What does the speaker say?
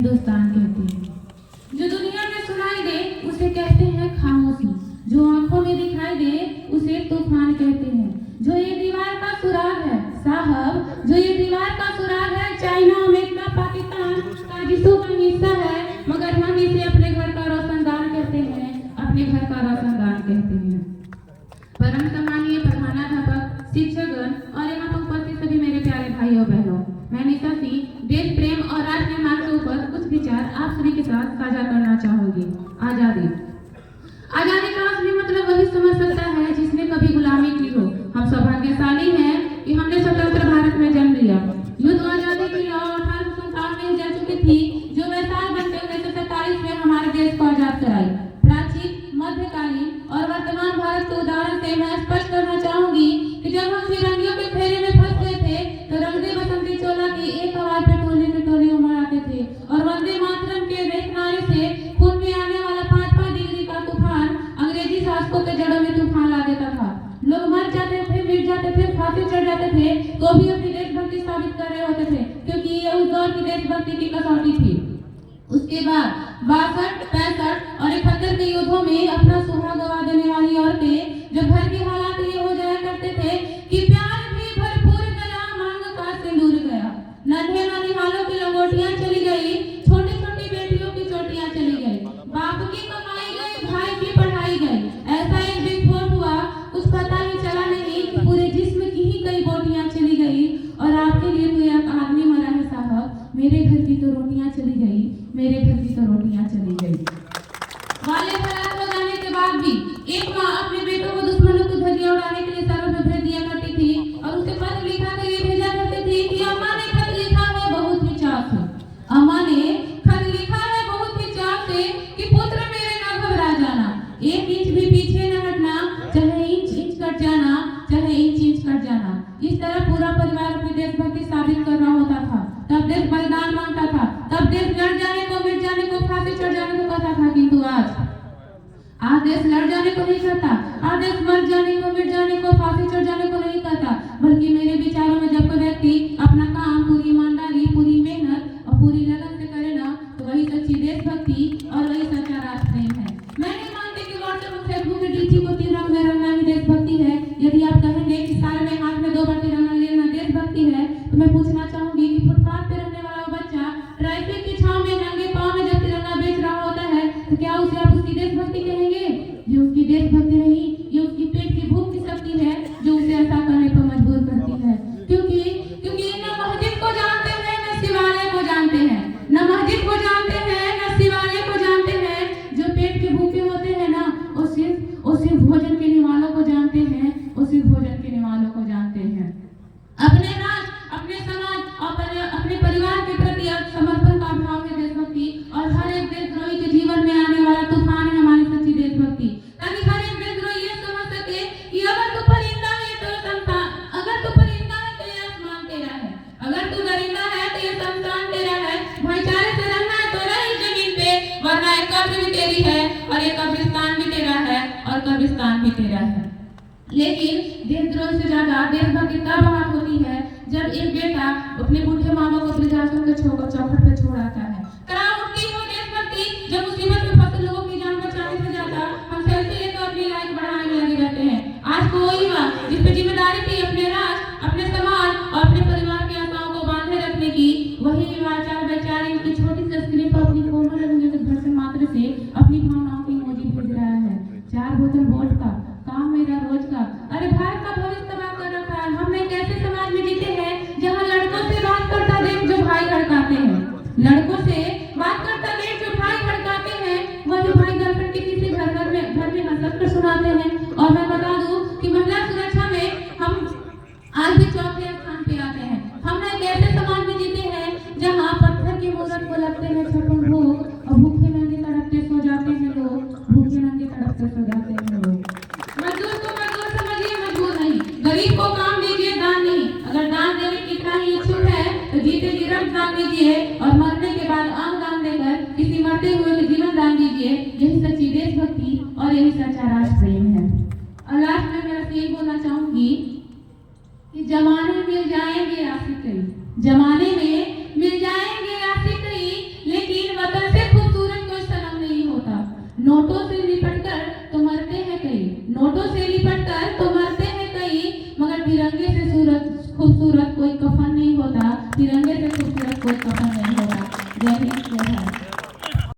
हिंदुस्तान कहते हैं। जो दुनिया में सुनाई दे उसे कहते हैं खामोशी, जो आंखों में दिखाई दे उसे तूफान कहते हैं। जो ये दीवार का सुराग है साहब, जो ये दीवार का सुराग है, चाइना, अमेरिका, पाकिस्तान का जिसों का हिस्सा है, मगर हम इसे अपने घर का रोशनदान कहते हैं, अपने घर का रोशनदान कहते हैं। परम सम्मानीय प्रधानाध्यापक, शिक्षकगण और यहाँ पर उपस्थित सभी मेरे प्यारे भाइयों बहनों, मैं निशा सिंह देश प्रेम और राष्ट्र निर्माण के ऊपर कुछ विचार आप सभी के साथ साझा करना चाहूंगी। आजादी का असली मतलब वही समझ सकता है जिसने कभी गुलामी की हो। हम सौभाग्यशाली हैं कि हमने स्वतंत्र भारत में जन्म लिया। युद्ध आजादी की लौ 1857 में जल चुकी थी, जो वैसाख बनकर 1947 में हमारे देश को आजाद कराई। प्राचीन, मध्यकालीन और वर्तमान भारत के उदाहरण से मैं स्पष्ट करना चाहूंगी कि जब हम फिरंगियों के फेरे में फंस गए थे तो रंगदे बसंती चोला की एक आवाज पे टोले उमड़ आते थे और वंदे मातरम के रेखनारे से खून में आने वाला 5-5 डिग्री का तूफान अंग्रेजी शासकों के जड़ों में तूफान ला देता था। लोग मर जाते थे, मिट जाते थे, फांसी चढ़ जाते थे, तो भी अपनी देशभक्ति साबित कर रहे होते थे, क्योंकि ये उस दौर की देशभक्ति की कसौटी थी। उसके बाद 62, 65 और 71 के युद्धों में अपना सुहाग गवा देने वाली औरतें जब घर के हालात ये हो जाया करते थे कि प्यार भी भरपूर गया, मांग का सिंदूर गया, नन्हे ननिहालों की लंगोटियां चली गई, छोटी छोटी बेटियों की चोटियां चली गई, बाप की कमाई गई, भाई की पढ़ाई गई। ऐसा एक विस्फोट हुआ, कुछ पता ही चला नहीं कि पूरे जिस्म की ही कई बोटियां चली गई। और आपके लिए तो एक आदमी मरा है साहब, मेरे घर की तो रोटियां चली गई, मेरे घर की तो रोटियां चली गई। वाले फरार हो जाने के बाद भी एक माँ अपने बेटों को दुश्मनों को धज्जियां उड़ाने के लिए सरों में भेज दिया करती थी और उसे पत्र लिखा कर ये भेजा करती थी कि अम्मा ने खत लिखा है बहुत ही चाव से, अम्मा ने खत लिखा है बहुत ही चाव से कि पुत्र मेरे ना घबरा जाना, 1 इंच भी पीछे न हटना, चाहे इंच कट जाना, चाहे इंच कट जाना। इस तरह पूरा परिवार अपनी देशभक्ति साबित कर रहा होता था। तब देश बलिदान मांगता था, तब देश लड़ जाने को, मिट जाने को, फांसी चढ़ जाने को कहता था। किंतु आज देश लड़ जाने को नहीं कहता, आज देश मर जाने को, मिट जाने को, फांसी चढ़ जाने को नहीं कहता, बल्कि मेरे विचारों में जब कोई व्यक्ति अपना काम पूरी ईमानदारी, पूरी मेहनत और पूरी लगन से करे ना, तो वही सच्ची देशभक्ति और वही सच्चा राष्ट्र प्रेम है। मैं नहीं मानती कि व्हाट्सएप और फेसबुक के डीजी को तिरंग में रंगना ही देशभक्ति है। यदि आप कहेंगे कि साल में हाथ में 2 बार तिरंगा लेना देशभक्ति है, तो मैं पूछना चाहूंगी कि फुटपाथ पे रहने वाला बच्चा ट्रैफिक की छांव में नंगे पांव में जब तिरंगा बेच रहा होता है, तो क्या उसे आप उसकी देशभक्ति कहेंगे? ये उसकी देशभक्ति नहीं, ये उसकी पेट की भूख की शक्ति है जो उसे ऐसा करने पर मजबूर करती है। क्योंकि न मस्जिद को जानते हैं, न शिवालय को जानते हैं, न मस्जिद को जानते हैं, न शिवालय को जानते हैं। जो पेट के भूखे होते हैं ना, वो सिर्फ भोजन के निवालों को जानते हैं, वो सिर्फ भोजन के निवालों को जानते हैं। अपने राष्ट्र, अपने समाज और अपने परिवार के प्रति समर्पण का भाव है देशभक्ति, और हर एक देशद्रोही के जीवन में आने वाला तूफान है हमारी सच्ची देशभक्ति। ताकि हर एक देशद्रोही ये समझ सके कि अगर तू परिंदा है तो ये आसमान तेरा है, अगर तू दरिंदा है तो ये शमशान तेरा है। भाईचारे से रहना है तो रही जमीन पे, वरना ये कब्र भी तेरी है और ये कब्रिस्तान भी तेरा है और कब्रिस्तान भी तेरा है। लेकिन देशद्रोह से ज्यादा देशभक्ति तब बात होती है जब एक बेटा अपने बूढ़े माँ बाप को वृद्धाश्रम के चौखट पे छोड़ आता है। करार उठती हो देशभक्ति जब मुसीबत में फंसे लोगों की जान बचाने से ज्यादा हम सेल्फी लेकर अपनी लाइफ बढ़ाने में लगे रहते हैं। आज को वही हुआ जिस पे जिम्मेदारी थी अपने राष्ट्र, अपने समाज और अपने परिवार की आशाओं को बांधे रखने की, वही युवाचार बेचारे इनकी छोटी सी स्क्रीन पर अपनी कोमल घर से मात्र से अपनी भावनाओं की इमोजी भेज रहा है। 4 बोतल वोट का काम मेरा रोज का। अरे भारत का भविष्य तबाह कर रखा है। हमने कैसे समाज में जीते हैं जहाँ लड़कों से बात करता देख जो भाई हड़काते हैं, लड़कों से बात करता देख जो भाई हड़काते हैं, वही भाई गर्लफ्रेंड के किसी घर में हंसकर सुनाते हैं। और मैं बता दूं कि महिला सुरक्षा में हम आज भी 4थे स्थान पे आते हैं। हमने एक ऐसे समाज में जीते हैं जहाँ पत्थर की मूरत को लगते हैं 56 भूख और भूखे नंगे तड़पते सो जाते हैं लोग, भूखे नंगे तड़पते सो जाते हैं लोग। मजदूर को मजदूर समझिए, मजबूर नहीं। गरीब को काम दीजिए, दान नहीं। अगर दान देने की इतना ही इच्छुक है तो जीते जी रक्त दान दीजिए और मरने के बाद अंग दान देकर किसी मरते हुए को जीवन दान दीजिए। यही सच्ची देशभक्ति और यही सच्चा राष्ट्र प्रेम है। और लास्ट में मैं यही बोलना चाहूंगी कि जमाने मिल जाएंगे आशिक कई, जमाने में मिल जाएंगे आशिक कई, लेकिन नोटों से लिपट कर तो मरते हैं कई, नोटों से लिपट कर तो मरते हैं